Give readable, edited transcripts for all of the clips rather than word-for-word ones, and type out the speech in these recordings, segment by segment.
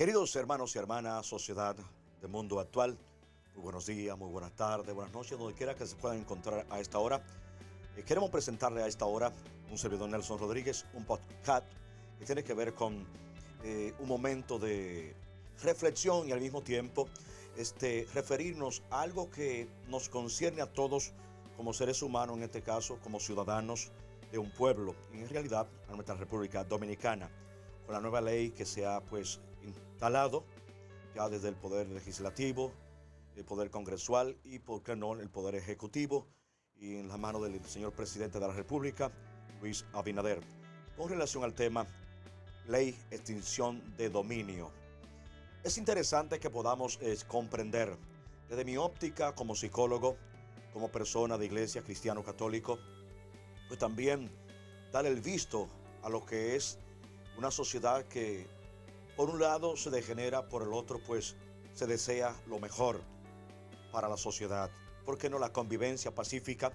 Queridos hermanos y hermanas, sociedad del mundo actual, muy buenos días, muy buenas tardes, buenas noches, donde quiera que se puedan encontrar a esta hora. Queremos presentarle a esta hora un servidor Nelson Rodríguez, un podcast que tiene que ver con un momento de reflexión y al mismo tiempo referirnos a algo que nos concierne a todos como seres humanos, en este caso como ciudadanos de un pueblo, y en realidad a nuestra República Dominicana, con la nueva ley que se ha instalado ya desde el Poder Legislativo, el Poder Congresual y, por qué no, el Poder Ejecutivo, y en la mano del señor Presidente de la República, Luis Abinader, con relación al tema Ley Extinción de Dominio. Es interesante que podamos comprender, desde mi óptica como psicólogo, como persona de iglesia cristiano-católico, pues también dar el visto a lo que es una sociedad que por un lado se degenera, por el otro pues se desea lo mejor para la sociedad. ¿Por qué no la convivencia pacífica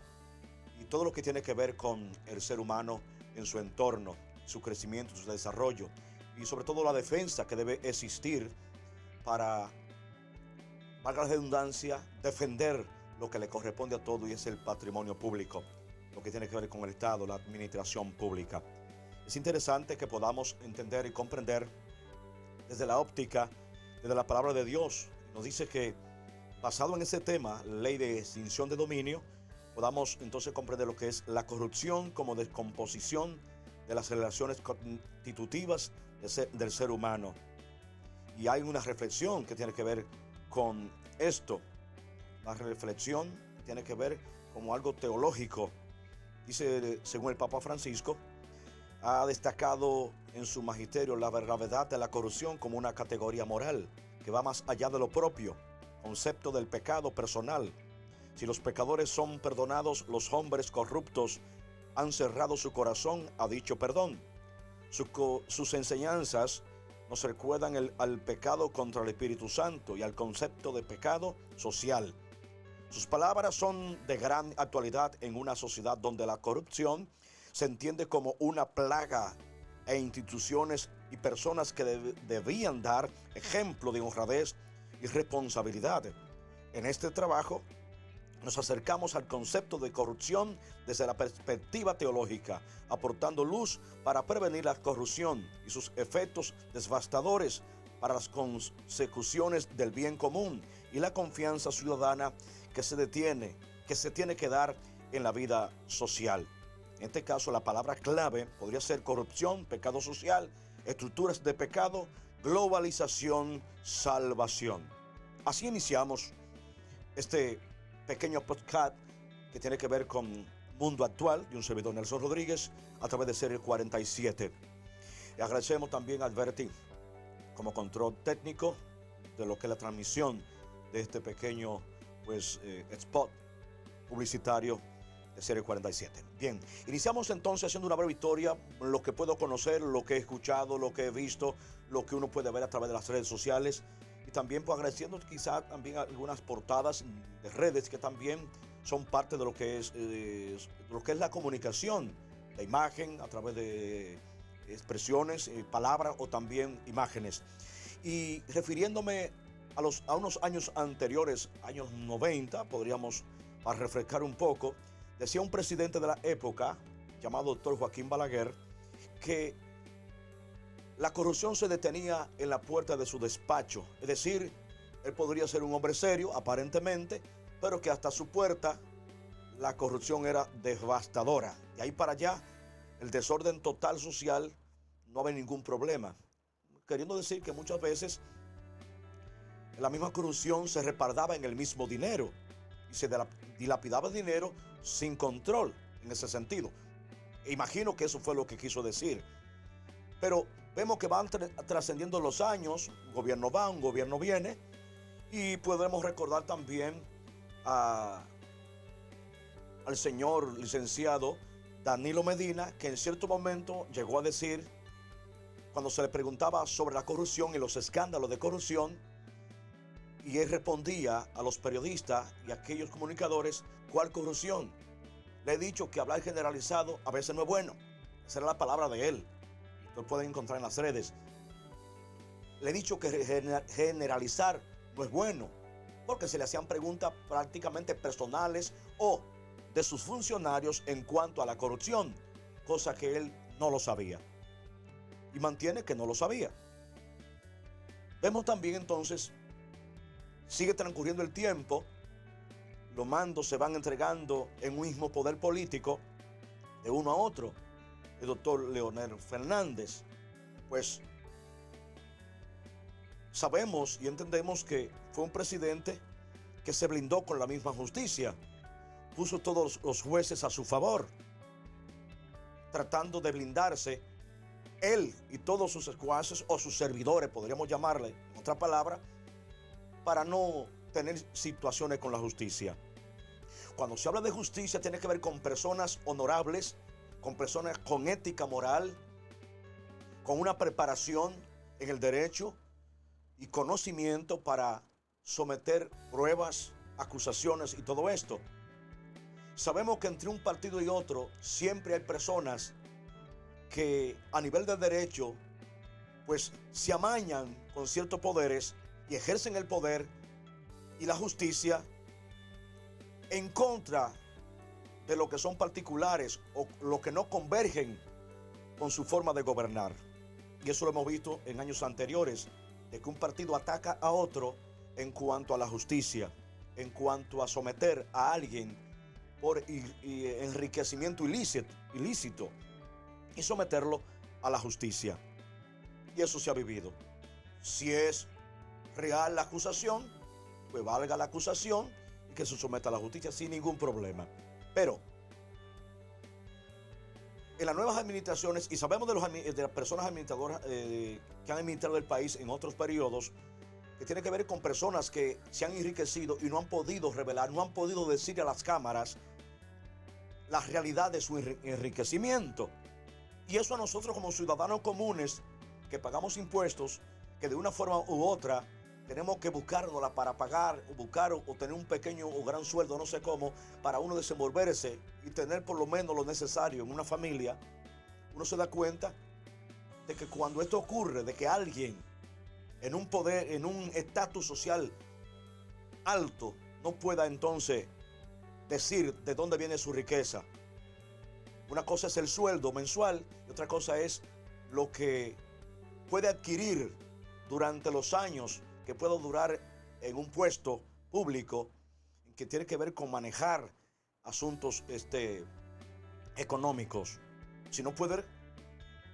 y todo lo que tiene que ver con el ser humano en su entorno, su crecimiento, su desarrollo y sobre todo la defensa que debe existir para, valga la redundancia, defender lo que le corresponde a todo, y es el patrimonio público, lo que tiene que ver con el Estado, la administración pública? Es interesante que podamos entender y comprender desde la óptica, desde la palabra de Dios. Nos dice que, basado en ese tema, ley de extinción de dominio, podamos entonces comprender lo que es la corrupción como descomposición de las relaciones constitutivas del ser humano. Y hay una reflexión que tiene que ver con esto. La reflexión tiene que ver como algo teológico. Dice, según el Papa Francisco, ha destacado en su magisterio la gravedad de la corrupción como una categoría moral que va más allá de lo propio, concepto del pecado personal. Si los pecadores son perdonados, los hombres corruptos han cerrado su corazón a dicho perdón. Sus enseñanzas nos recuerdan al pecado contra el Espíritu Santo y al concepto de pecado social. Sus palabras son de gran actualidad en una sociedad donde la corrupción se entiende como una plaga e instituciones y personas que debían dar ejemplo de honradez y responsabilidad. En este trabajo nos acercamos al concepto de corrupción desde la perspectiva teológica, aportando luz para prevenir la corrupción y sus efectos devastadores para las consecuciones del bien común y la confianza ciudadana que se tiene que dar en la vida social. En este caso, la palabra clave podría ser corrupción, pecado social, estructuras de pecado, globalización, salvación. Así iniciamos este pequeño podcast que tiene que ver con mundo actual de un servidor Nelson Rodríguez a través de Serie 47. Le agradecemos también a Alberti como control técnico de lo que es la transmisión de este pequeño spot publicitario de Serie 47. Bien, iniciamos entonces haciendo una breve historia, lo que puedo conocer, lo que he escuchado, lo que he visto, lo que uno puede ver a través de las redes sociales, y también pues agradeciendo quizás también algunas portadas de redes que también son parte de lo que es la comunicación, la imagen a través de expresiones, palabras o también imágenes. Y refiriéndome a unos años anteriores, años 90, podríamos, para refrescar un poco, decía un presidente de la época, llamado doctor Joaquín Balaguer, que la corrupción se detenía en la puerta de su despacho. Es decir, él podría ser un hombre serio, aparentemente, pero que hasta su puerta la corrupción era devastadora. De ahí para allá, el desorden total social, no había ningún problema. Queriendo decir que muchas veces la misma corrupción se respaldaba en el mismo dinero y se dilapidaba el dinero sin control en ese sentido. Imagino que eso fue lo que quiso decir. Pero vemos que van trascendiendo los años, un gobierno va, un gobierno viene, y podemos recordar también al señor licenciado Danilo Medina, que en cierto momento llegó a decir, cuando se le preguntaba sobre la corrupción y los escándalos de corrupción, y él respondía a los periodistas y a aquellos comunicadores, ¿cuál corrupción? Le he dicho que hablar generalizado a veces no es bueno. Esa era la palabra de él. Ustedes pueden encontrar en las redes. le he dicho que generalizar no es bueno, porque se le hacían preguntas prácticamente personales o de sus funcionarios en cuanto a la corrupción, cosa que él no lo sabía y mantiene que no lo sabía. Vemos también entonces, sigue transcurriendo el tiempo, los mandos se van entregando en un mismo poder político de uno a otro. El doctor Leonel Fernández, pues sabemos y entendemos que fue un presidente que se blindó con la misma justicia, puso todos los jueces a su favor, tratando de blindarse él y todos sus secuaces o sus servidores, podríamos llamarle, en otra palabra, para no tener situaciones con la justicia. Cuando se habla de justicia tiene que ver con personas honorables, con personas con ética moral, con una preparación en el derecho y conocimiento para someter pruebas, acusaciones y todo esto. Sabemos que entre un partido y otro siempre hay personas que a nivel de derecho pues se amañan con ciertos poderes y ejercen el poder y la justicia en contra de lo que son particulares o lo que no convergen con su forma de gobernar. Y eso lo hemos visto en años anteriores, de que un partido ataca a otro en cuanto a la justicia, en cuanto a someter a alguien por enriquecimiento ilícito y someterlo a la justicia. Y eso se ha vivido. Si es real la acusación, pues valga la acusación y que se someta a la justicia sin ningún problema. Pero en las nuevas administraciones, y sabemos de las personas administradoras que han administrado el país en otros periodos, que tiene que ver con personas que se han enriquecido y no han podido revelar, no han podido decir a las cámaras la realidad de su enriquecimiento. Y eso a nosotros como ciudadanos comunes que pagamos impuestos, que de una forma u otra tenemos que buscárnosla para pagar, buscar o tener un pequeño o gran sueldo, no sé cómo, para uno desenvolverse y tener por lo menos lo necesario en una familia. Uno se da cuenta de que cuando esto ocurre, de que alguien en un poder, en un estatus social alto, no pueda entonces decir de dónde viene su riqueza. Una cosa es el sueldo mensual y otra cosa es lo que puede adquirir durante los años que pueda durar en un puesto público que tiene que ver con manejar asuntos económicos. Si no puede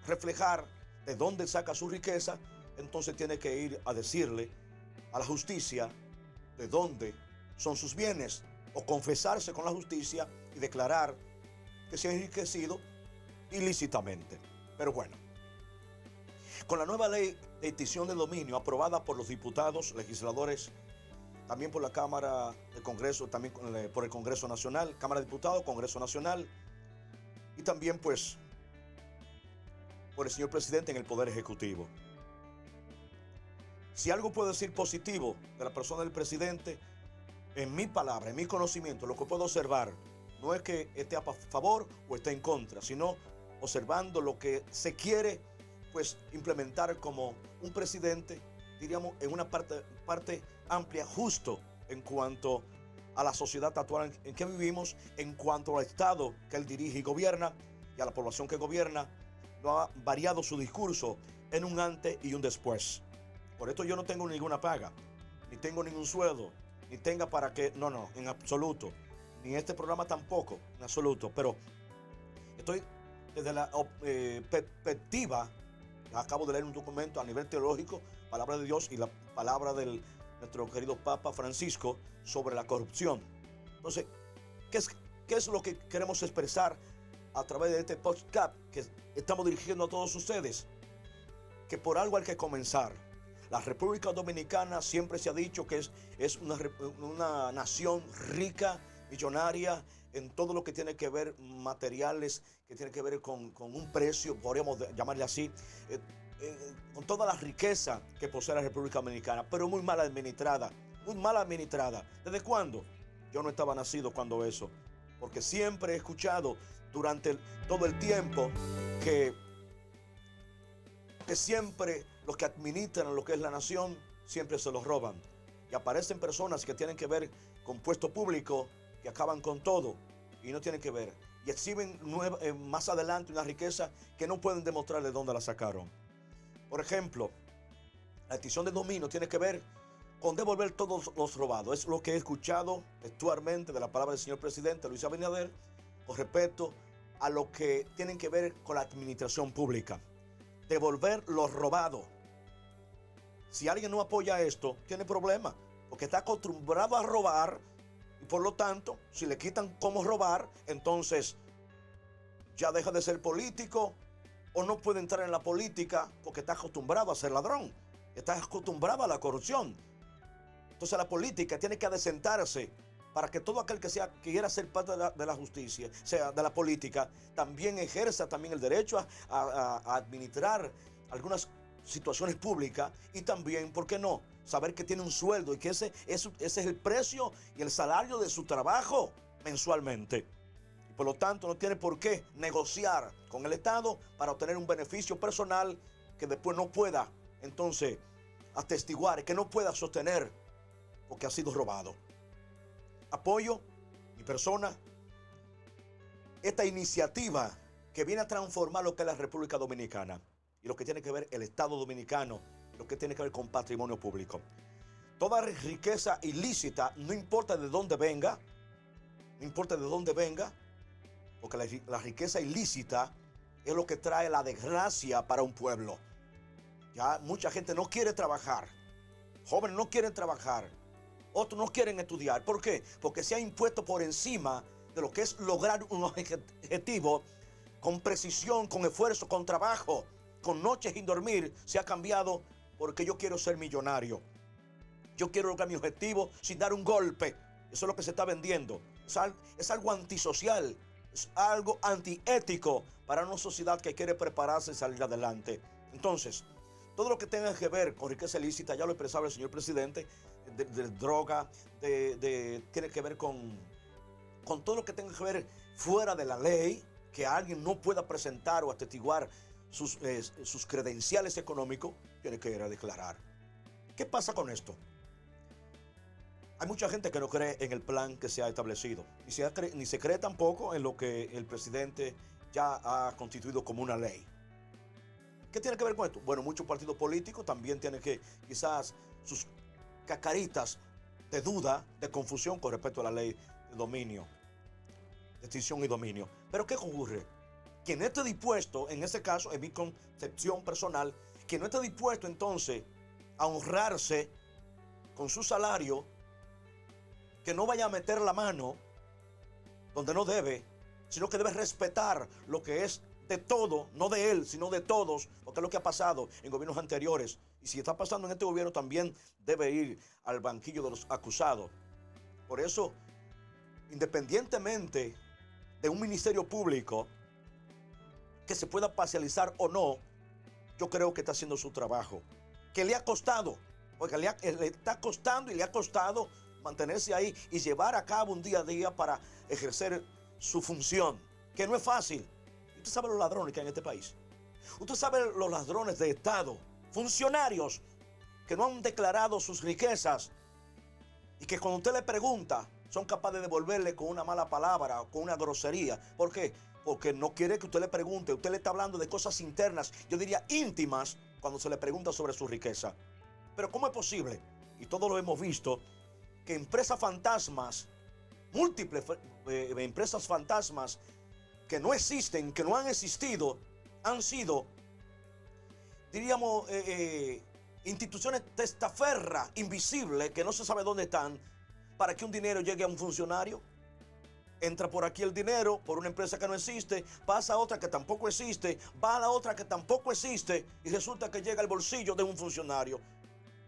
reflejar de dónde saca su riqueza, entonces tiene que ir a decirle a la justicia de dónde son sus bienes o confesarse con la justicia y declarar que se ha enriquecido ilícitamente. Pero bueno, con la nueva ley de extinción de dominio aprobada por los diputados, legisladores, también por la Cámara del Congreso, también por el Congreso Nacional, Cámara de Diputados, Congreso Nacional, y también pues por el señor presidente en el Poder Ejecutivo. Si algo puedo decir positivo de la persona del presidente, en mi palabra, en mi conocimiento, lo que puedo observar, no es que esté a favor o esté en contra, sino observando lo que se quiere pues implementar como un presidente, diríamos, en una parte amplia, justo en cuanto a la sociedad actual en que vivimos, en cuanto al Estado que él dirige y gobierna, y a la población que gobierna. No ha variado su discurso en un antes y un después. Por esto yo no tengo ninguna paga, ni tengo ningún sueldo, ni tenga para qué, no, en absoluto. Ni este programa tampoco, en absoluto. Pero estoy desde la perspectiva, acabo de leer un documento a nivel teológico, palabra de Dios y la palabra de nuestro querido Papa Francisco sobre la corrupción. Entonces, ¿qué es lo que queremos expresar a través de este podcast que estamos dirigiendo a todos ustedes? Que por algo hay que comenzar. La República Dominicana siempre se ha dicho que es una nación rica, millonaria, en todo lo que tiene que ver materiales, que tiene que ver con un precio, podríamos llamarle así, con toda la riqueza que posee la República Dominicana, pero muy mal administrada, muy mal administrada. ¿Desde cuándo? Yo no estaba nacido cuando eso, porque siempre he escuchado durante todo el tiempo que que siempre los que administran lo que es la nación, siempre se los roban. Y aparecen personas que tienen que ver con puesto público, que acaban con todo y no tienen que ver. Y exhiben más adelante una riqueza que no pueden demostrar de dónde la sacaron. Por ejemplo, la extinción de dominio tiene que ver con devolver todos los robados. Es lo que he escuchado textualmente de la palabra del señor presidente Luis Abinader con respecto a lo que tienen que ver con la administración pública. Devolver los robados. Si alguien no apoya esto, tiene problemas, porque está acostumbrado a robar y por lo tanto, si le quitan cómo robar, entonces ya deja de ser político o no puede entrar en la política porque está acostumbrado a ser ladrón, está acostumbrado a la corrupción. Entonces la política tiene que adecentarse para que todo aquel que quiera ser parte de la justicia, sea de la política, también ejerza también el derecho a administrar algunas situaciones públicas y también, ¿por qué no?, saber que tiene un sueldo y que ese es el precio y el salario de su trabajo mensualmente. Y por lo tanto no tiene por qué negociar con el Estado para obtener un beneficio personal que después no pueda entonces atestiguar, que no pueda sostener porque ha sido robado. Apoyo mi persona esta iniciativa que viene a transformar lo que es la República Dominicana y lo que tiene que ver el Estado Dominicano, lo que tiene que ver con patrimonio público. Toda riqueza ilícita, no importa de dónde venga, porque la riqueza ilícita es lo que trae la desgracia para un pueblo. Ya mucha gente no quiere trabajar, jóvenes no quieren trabajar, otros no quieren estudiar. ¿Por qué? Porque se ha impuesto por encima de lo que es lograr un objetivo con precisión, con esfuerzo, con trabajo, con noches sin dormir. Se ha cambiado porque yo quiero ser millonario. Yo quiero lograr mi objetivo sin dar un golpe. Eso es lo que se está vendiendo. Es algo antisocial, es algo antiético para una sociedad que quiere prepararse y salir adelante. Entonces, todo lo que tenga que ver con riqueza ilícita, ya lo expresaba el señor presidente, de droga, tiene que ver con todo lo que tenga que ver fuera de la ley, que alguien no pueda presentar o atestiguar sus credenciales económicos, tiene que ir a declarar. ¿Qué pasa con esto? Hay mucha gente que no cree en el plan que se ha establecido, ni se cree tampoco en lo que el presidente ya ha constituido como una ley. ¿Qué tiene que ver con esto? Bueno, muchos partidos políticos también tienen que quizás sus cacaritas de duda, de confusión con respecto a la ley de dominio, de extinción y dominio. Pero ¿qué ocurre? Quien no esté dispuesto, en ese caso, en mi concepción personal, quien no esté dispuesto entonces a honrarse con su salario, que no vaya a meter la mano donde no debe, sino que debe respetar lo que es de todo, no de él, sino de todos, porque es lo que ha pasado en gobiernos anteriores. Y si está pasando en este gobierno, también debe ir al banquillo de los acusados. Por eso, independientemente de un ministerio público que se pueda parcializar o no, yo creo que está haciendo su trabajo, que le ha costado, porque le está costando y le ha costado mantenerse ahí y llevar a cabo un día a día para ejercer su función, que no es fácil. Usted sabe los ladrones que hay en este país. Usted sabe los ladrones de Estado, funcionarios que no han declarado sus riquezas y que cuando usted le pregunta son capaces de devolverle con una mala palabra o con una grosería. ¿Por qué? Porque no quiere que usted le pregunte. Usted le está hablando de cosas internas, yo diría íntimas, cuando se le pregunta sobre su riqueza. Pero ¿cómo es posible? Y todos lo hemos visto, que empresas fantasmas, múltiples empresas fantasmas que no existen, que no han existido, han sido, diríamos, instituciones testaferras, invisibles, que no se sabe dónde están, para que un dinero llegue a un funcionario. Entra por aquí el dinero, por una empresa que no existe, pasa a otra que tampoco existe, va a la otra que tampoco existe, y resulta que llega al bolsillo de un funcionario.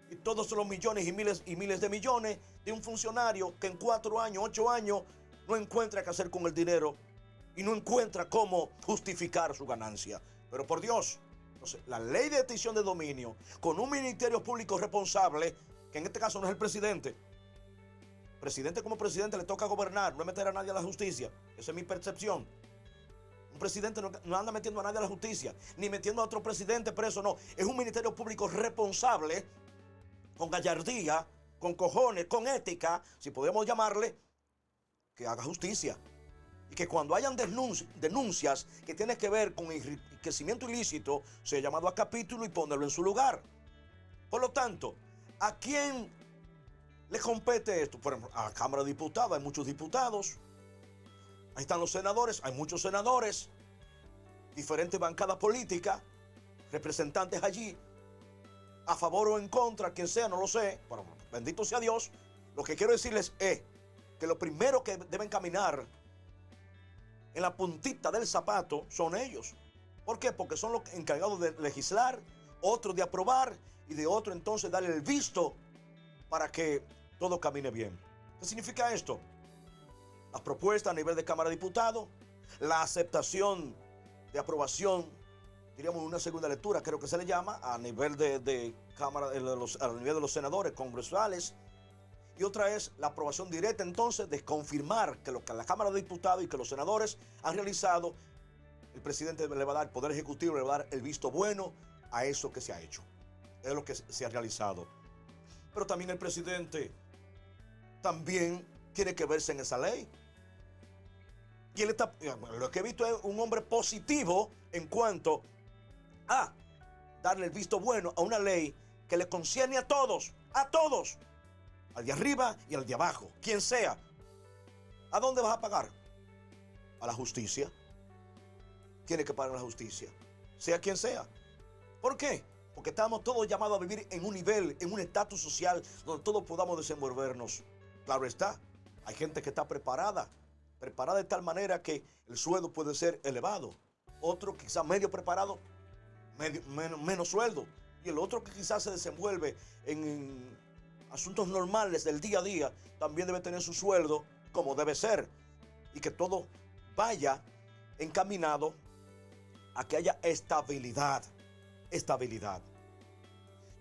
Y todos son los millones y miles de millones de un funcionario que en 4 años, 8 años, no encuentra qué hacer con el dinero y no encuentra cómo justificar su ganancia. Pero por Dios, entonces, la ley de extinción de dominio, con un ministerio público responsable, que en este caso no es el presidente. Presidente como presidente le toca gobernar, no meter a nadie a la justicia. Esa es mi percepción. Un presidente no anda metiendo a nadie a la justicia, ni metiendo a otro presidente preso, no. Es un ministerio público responsable, con gallardía, con cojones, con ética, si podemos llamarle, que haga justicia. Y que cuando hayan denuncias que tienen que ver con enriquecimiento ilícito, sea llamado a capítulo y ponerlo en su lugar. Por lo tanto, ¿a quién le compete esto? Por ejemplo, a la Cámara de Diputados, hay muchos diputados. Ahí están los senadores, hay muchos senadores, diferentes bancadas políticas, representantes allí, a favor o en contra, quien sea, no lo sé, pero bendito sea Dios. Lo que quiero decirles es que lo primero que deben caminar en la puntita del zapato son ellos. ¿Por qué? Porque son los encargados de legislar, otros de aprobar y de otro entonces darle el visto para que todo camine bien. ¿Qué significa esto? Las propuestas a nivel de Cámara de Diputados, la aceptación de aprobación, diríamos una segunda lectura, creo que se le llama, a nivel de Cámara, a nivel de los senadores congresuales, y otra es la aprobación directa entonces de confirmar que lo que la Cámara de Diputados y que los senadores han realizado, el presidente le va a dar, el Poder Ejecutivo le va a dar el visto bueno a eso que se ha hecho, es lo que se ha realizado. Pero también el presidente también tiene que verse en esa ley. Y él está, lo que he visto es un hombre positivo en cuanto a darle el visto bueno a una ley que le concierne a todos, al de arriba y al de abajo, quien sea. ¿A dónde vas a pagar? A la justicia. Tiene que pagar a la justicia, sea quien sea. ¿Por qué? Porque estamos todos llamados a vivir en un nivel, en un estatus social donde todos podamos desenvolvernos. Claro está, hay gente que está preparada de tal manera que el sueldo puede ser elevado. Otro quizás medio preparado, menos sueldo. Y el otro que quizás se desenvuelve en asuntos normales del día a día, también debe tener su sueldo como debe ser. Y que todo vaya encaminado a que haya estabilidad.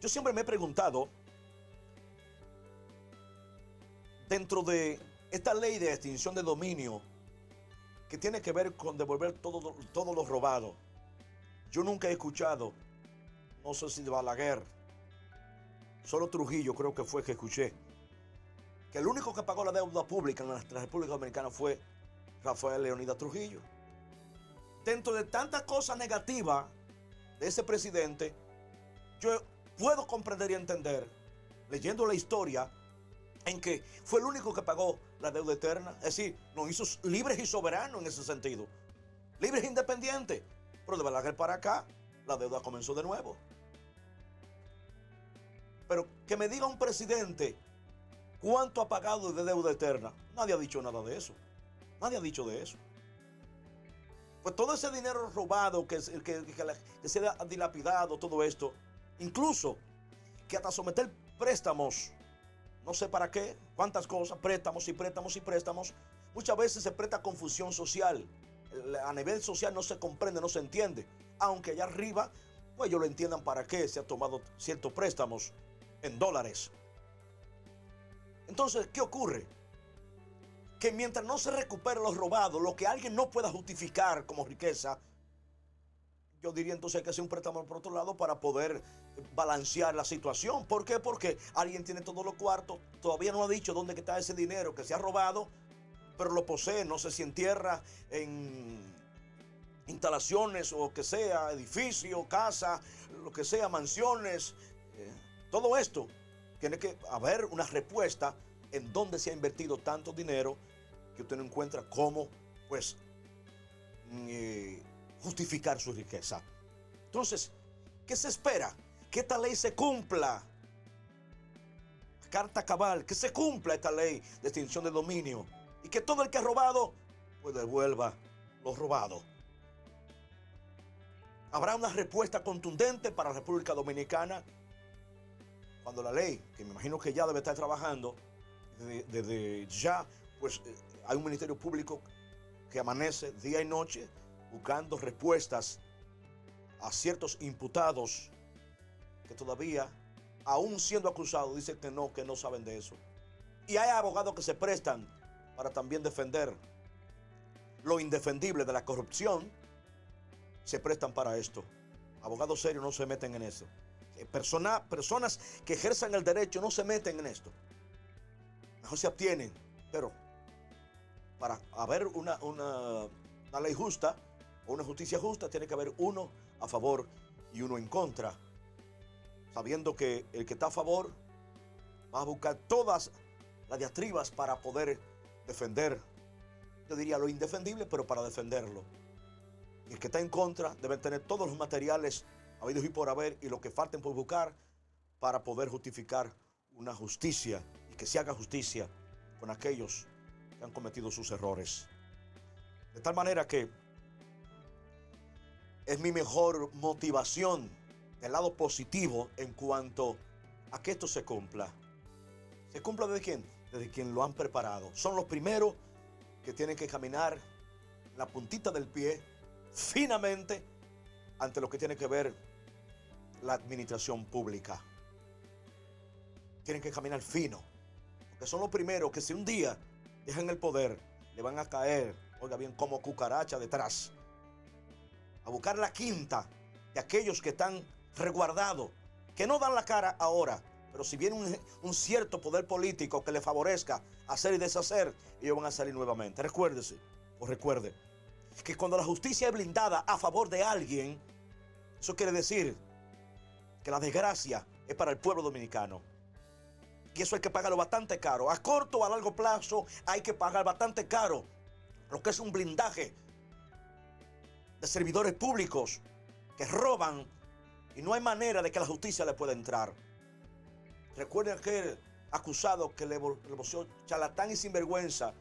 Yo siempre me he preguntado, dentro de esta ley de extinción de dominio, que tiene que ver con devolver todo lo robado, yo nunca he escuchado, no sé si de Balaguer, solo Trujillo creo que fue que escuché, que el único que pagó la deuda pública en nuestra República Dominicana fue Rafael Leónidas Trujillo. Dentro de tantas cosas negativas de ese presidente, yo puedo comprender y entender, leyendo la historia, en que fue el único que pagó la deuda eterna. Es decir, nos hizo libres y soberanos en ese sentido. Libres e independientes. Pero de Balaguer para acá, la deuda comenzó de nuevo. Pero que me diga un presidente cuánto ha pagado de deuda eterna. Nadie ha dicho nada de eso. Nadie ha dicho de eso. Pues todo ese dinero robado que se ha dilapidado, todo esto, incluso que hasta someter préstamos, no sé para qué, cuántas cosas, préstamos, muchas veces se presta confusión social. A nivel social no se comprende, no se entiende. Aunque allá arriba, pues ellos lo entiendan para qué se han tomado ciertos préstamos en dólares. Entonces, ¿qué ocurre? Que mientras no se recupere lo robado, lo que alguien no pueda justificar como riqueza, yo diría entonces hay que hacer un préstamo por otro lado para poder balancear la situación. ¿Por qué? Porque alguien tiene todos los cuartos, todavía no ha dicho dónde está ese dinero que se ha robado, pero lo posee, no sé si en tierra, en instalaciones o que sea, edificio, casa, lo que sea, mansiones, todo esto. Tiene que haber una respuesta en dónde se ha invertido tanto dinero que usted no encuentra cómo, pues, justificar su riqueza. Entonces, ¿qué se espera? Que esta ley se cumpla. Carta cabal, que se cumpla esta ley de extinción de dominio y que todo el que ha robado, pues devuelva lo robado. Habrá una respuesta contundente para la República Dominicana cuando la ley, que me imagino que ya debe estar trabajando, desde ya, pues hay un ministerio público que amanece día y noche buscando respuestas a ciertos imputados que todavía, aún siendo acusados, dicen que no saben de eso. Y hay abogados que se prestan para también defender lo indefendible de la corrupción se prestan para esto. Abogados serios no se meten en eso. Personas que ejerzan el derecho no se meten en esto. Mejor se abstienen. Pero para haber una ley justa o una justicia justa, tiene que haber uno a favor y uno en contra. Sabiendo que el que está a favor va a buscar todas las diatribas para poder defender, yo diría lo indefendible, pero para defenderlo. Y el que está en contra debe tener todos los materiales habidos y por haber y lo que falten por buscar para poder justificar una justicia y que se haga justicia con aquellos que han cometido sus errores. De tal manera que es mi mejor motivación del lado positivo en cuanto a que esto se cumpla. ¿Se cumpla desde quién? Desde quien lo han preparado. Son los primeros que tienen que caminar la puntita del pie finamente ante lo que tiene que ver la administración pública. Tienen que caminar fino, porque son los primeros que si un día dejan el poder, le van a caer, oiga bien, como cucaracha detrás, a buscar la quinta de aquellos que están resguardados, que no dan la cara ahora, pero si viene un cierto poder político que le favorezca hacer y deshacer, ellos van a salir nuevamente. Recuérdese, o recuerde, que cuando la justicia es blindada a favor de alguien, eso quiere decir que la desgracia es para el pueblo dominicano. Y eso hay que pagarlo bastante caro. A corto o a largo plazo hay que pagar bastante caro lo que es un blindaje de servidores públicos que roban y no hay manera de que la justicia le pueda entrar. Recuerden aquel acusado que le voció charlatán y sinvergüenza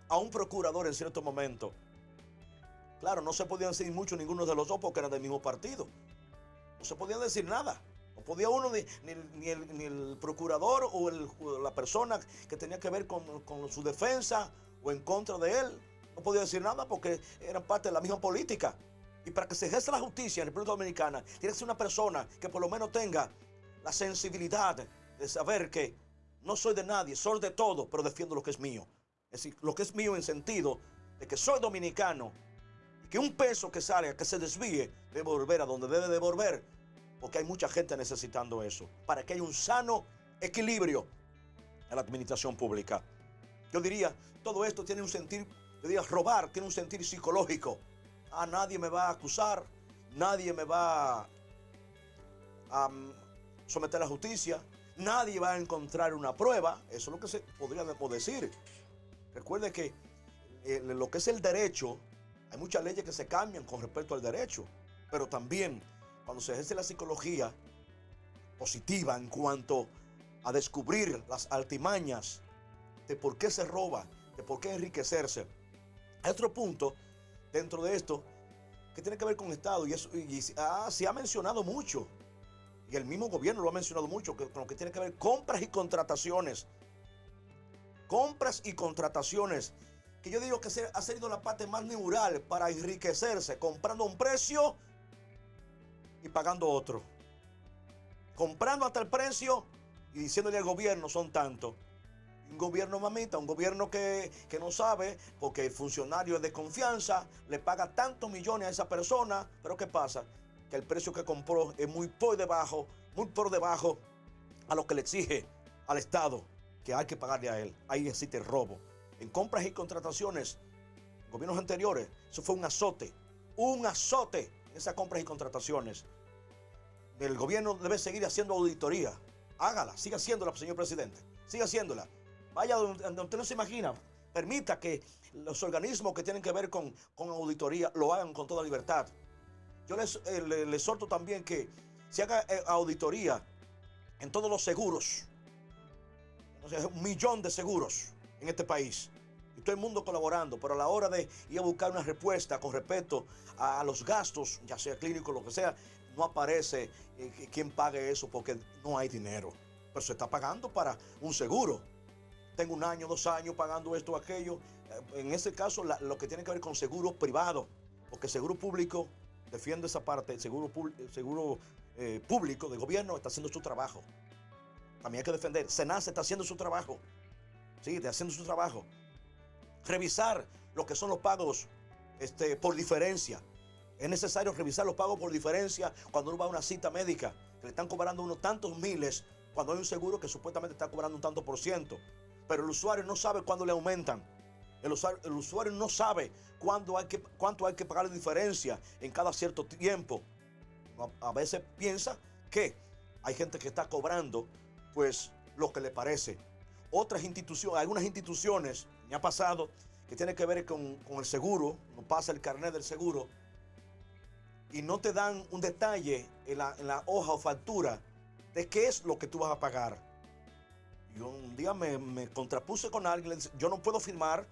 a un procurador en cierto momento. Claro, no se podían decir mucho ninguno de los dos porque eran del mismo partido. No se podía decir nada. No podía uno, ni el procurador o la persona que tenía que ver con su defensa o en contra de él. No podía decir nada porque eran parte de la misma política. Y para que se ejerza la justicia en la República Dominicana, tiene que ser una persona que por lo menos tenga la sensibilidad de saber que no soy de nadie, soy de todo, pero defiendo lo que es mío. Es decir, lo que es mío en sentido de que soy dominicano y que un peso que salga, que se desvíe, debe volver a donde debe de volver, porque hay mucha gente necesitando eso, para que haya un sano equilibrio en la administración pública. Yo diría, todo esto tiene un sentir, yo diría, robar tiene un sentir psicológico. Nadie me va a acusar, nadie me va a someter a la justicia, nadie va a encontrar una prueba. Eso es lo que se podría decir. Recuerde que lo que es el derecho, hay muchas leyes que se cambian con respecto al derecho, pero también cuando se ejerce la psicología positiva en cuanto a descubrir las artimañas de por qué se roba, de por qué enriquecerse. Hay otro punto dentro de esto que tiene que ver con Estado y se ha mencionado mucho, y el mismo gobierno lo ha mencionado mucho, con lo que tiene que ver compras y contrataciones. Compras y contrataciones, que yo digo que ha sido la parte más neural para enriquecerse, comprando un precio y pagando otro. Comprando hasta el precio y diciéndole al gobierno son tanto. Un gobierno mamita, un gobierno que no sabe, porque el funcionario es de confianza, le paga tantos millones a esa persona, pero ¿qué pasa? Que el precio que compró es muy por debajo a lo que le exige al Estado, que hay que pagarle a él. Ahí existe el robo. En compras y contrataciones, en gobiernos anteriores, eso fue un azote en esas compras y contrataciones. El gobierno debe seguir haciendo auditoría. Hágala, siga haciéndola, señor presidente, siga haciéndola. Vaya donde usted no se imagina. Permita que los organismos que tienen que ver con auditoría lo hagan con toda libertad. Yo les exhorto también que se haga auditoría en todos los seguros. O sea, 1 millón de seguros en este país. Y todo el mundo colaborando, pero a la hora de ir a buscar una respuesta con respecto a los gastos, ya sea clínico o lo que sea, no aparece quién pague eso porque no hay dinero. Pero se está pagando para un seguro. Tengo 1 año, 2 años pagando esto o aquello. En ese caso, lo que tiene que ver con seguro privado, porque el seguro público defiende esa parte. El seguro público de gobierno está haciendo su trabajo. También hay que defender. SENASA está haciendo su trabajo. Sí, está haciendo su trabajo. Revisar lo que son los pagos por diferencia. Es necesario revisar los pagos por diferencia cuando uno va a una cita médica, que le están cobrando unos tantos miles, cuando hay un seguro que supuestamente está cobrando un tanto por ciento. Pero el usuario no sabe cuándo le aumentan. El usuario no sabe cuánto hay que pagar de diferencia en cada cierto tiempo. A veces piensa que hay gente que está cobrando pues lo que le parece. Algunas instituciones, me ha pasado, que tiene que ver con el seguro, no pasa el carnet del seguro y no te dan un detalle en la hoja o factura de qué es lo que tú vas a pagar. Yo un día me contrapuse con alguien, le dije, yo no puedo firmar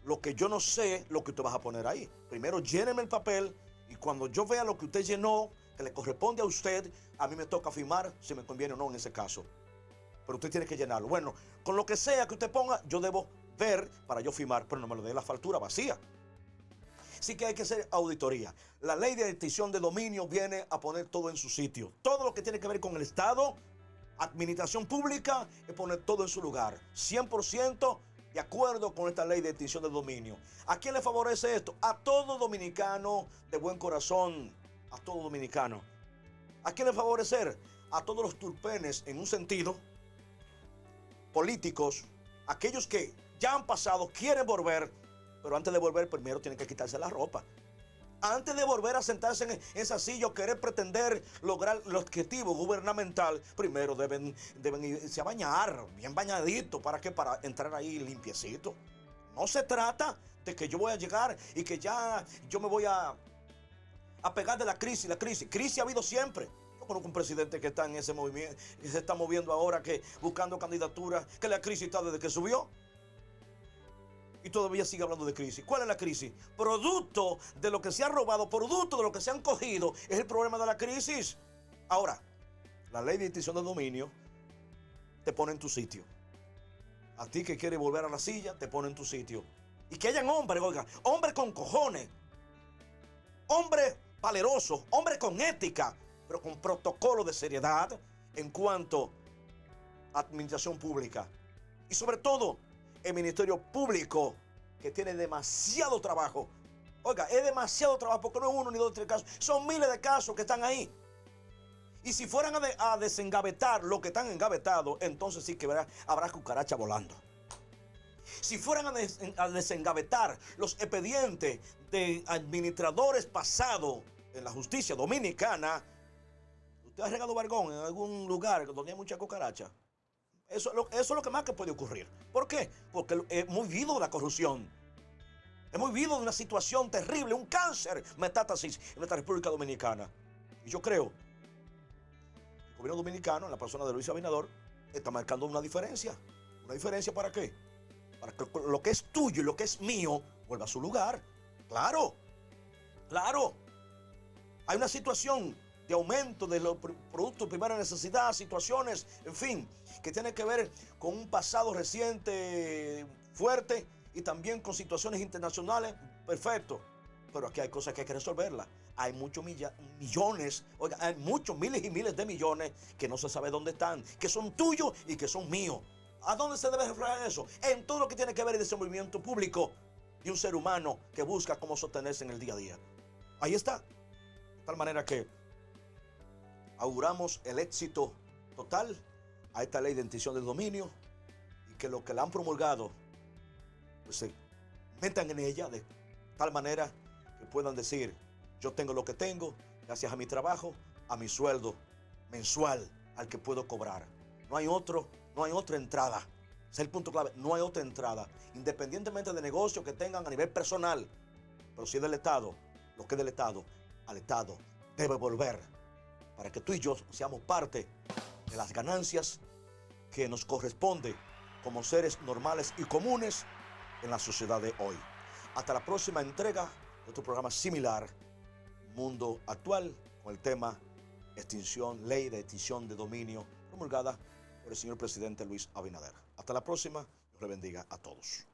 lo que yo no sé lo que usted vas a poner ahí. Primero lléneme el papel y cuando yo vea lo que usted llenó, que le corresponde a usted, a mí me toca firmar si me conviene o no en ese caso. Pero usted tiene que llenarlo. Bueno, con lo que sea que usted ponga, yo debo ver para yo firmar, pero no me lo dé la factura vacía. Sí que hay que hacer auditoría. La ley de extinción de dominio viene a poner todo en su sitio. Todo lo que tiene que ver con el Estado, administración pública, es poner todo en su lugar. 100% de acuerdo con esta ley de extinción de dominio. ¿A quién le favorece esto? A todo dominicano de buen corazón. A todo dominicano. ¿A quién le favorecer? A todos los turpenes en un sentido, políticos, aquellos que ya han pasado, quieren volver, pero antes de volver primero tienen que quitarse la ropa. Antes de volver a sentarse en esa silla o querer pretender lograr el objetivo gubernamental, primero deben irse a bañar, bien bañadito. ¿Para qué? Para entrar ahí limpiecito. No se trata de que yo voy a llegar y que ya yo me voy a pegar de la crisis. La crisis ha habido siempre. Yo conozco un presidente que está en ese movimiento, que se está moviendo ahora, que buscando candidatura, que la crisis está desde que subió. Y todavía sigue hablando de crisis. ¿Cuál es la crisis? Producto de lo que se ha robado, producto de lo que se han cogido, es el problema de la crisis. Ahora, la ley de extinción de dominio te pone en tu sitio. A ti que quieres volver a la silla, te pone en tu sitio. Y que hayan hombres, oiga, hombres con cojones, hombres valerosos, hombres con ética, pero con protocolo de seriedad en cuanto a administración pública. Y sobre todo, el Ministerio Público, que tiene demasiado trabajo. Oiga, es demasiado trabajo porque no es uno, ni dos, ni tres casos. Son miles de casos que están ahí. Y si fueran a desengavetar lo que están engavetados, entonces sí que habrá cucaracha volando. Si fueran a desengavetar los expedientes de administradores pasados en la justicia dominicana, ¿usted ha regado vargón en algún lugar donde hay mucha cucaracha? Eso es lo que más que puede ocurrir. ¿Por qué? Porque es muy vivo la corrupción. Es muy vivo de una situación terrible, un cáncer, metástasis en nuestra República Dominicana. Y yo creo que el gobierno dominicano, en la persona de Luis Abinader, está marcando una diferencia. ¿Una diferencia para qué? Para que lo que es tuyo y lo que es mío vuelva a su lugar. Claro, claro. Hay una situación de aumento de los productos de primera necesidad, situaciones, en fin, que tiene que ver con un pasado reciente fuerte y también con situaciones internacionales, perfecto. Pero aquí hay cosas que hay que resolverlas. Hay muchos millones, oiga, hay muchos miles y miles de millones que no se sabe dónde están, que son tuyos y que son míos. ¿A dónde se debe reflejar eso? En todo lo que tiene que ver el desenvolvimiento público de un ser humano que busca cómo sostenerse en el día a día. Ahí está. De tal manera que auguramos el éxito total a esta ley de extinción del dominio y que los que la han promulgado pues se metan en ella de tal manera que puedan decir: yo tengo lo que tengo gracias a mi trabajo, a mi sueldo mensual al que puedo cobrar. No hay otra entrada. Ese es el punto clave. No hay otra entrada, independientemente de negocio que tengan a nivel personal. Pero si es del Estado, lo que es del Estado, al Estado debe volver, para que tú y yo seamos parte de las ganancias que nos corresponde como seres normales y comunes en la sociedad de hoy. Hasta la próxima entrega de otro programa similar, Mundo Actual, con el tema ley de extinción de dominio, promulgada por el señor presidente Luis Abinader. Hasta la próxima, Dios le bendiga a todos.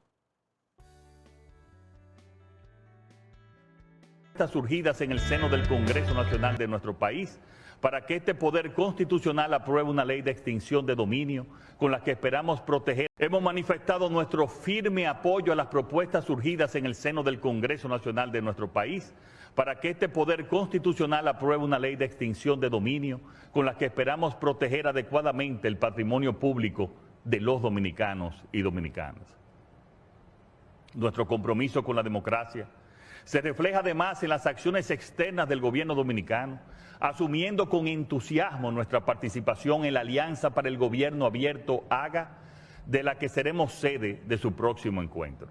Surgidas en el seno del Congreso Nacional de nuestro país, para que este poder constitucional apruebe una ley de extinción de dominio con la que esperamos proteger. Hemos manifestado nuestro firme apoyo a las propuestas surgidas en el seno del Congreso Nacional de nuestro país para que este poder constitucional apruebe una ley de extinción de dominio con la que esperamos proteger adecuadamente el patrimonio público de los dominicanos y dominicanas. Nuestro compromiso con la democracia se refleja además en las acciones externas del gobierno dominicano, asumiendo con entusiasmo nuestra participación en la Alianza para el Gobierno Abierto, AGA, de la que seremos sede de su próximo encuentro.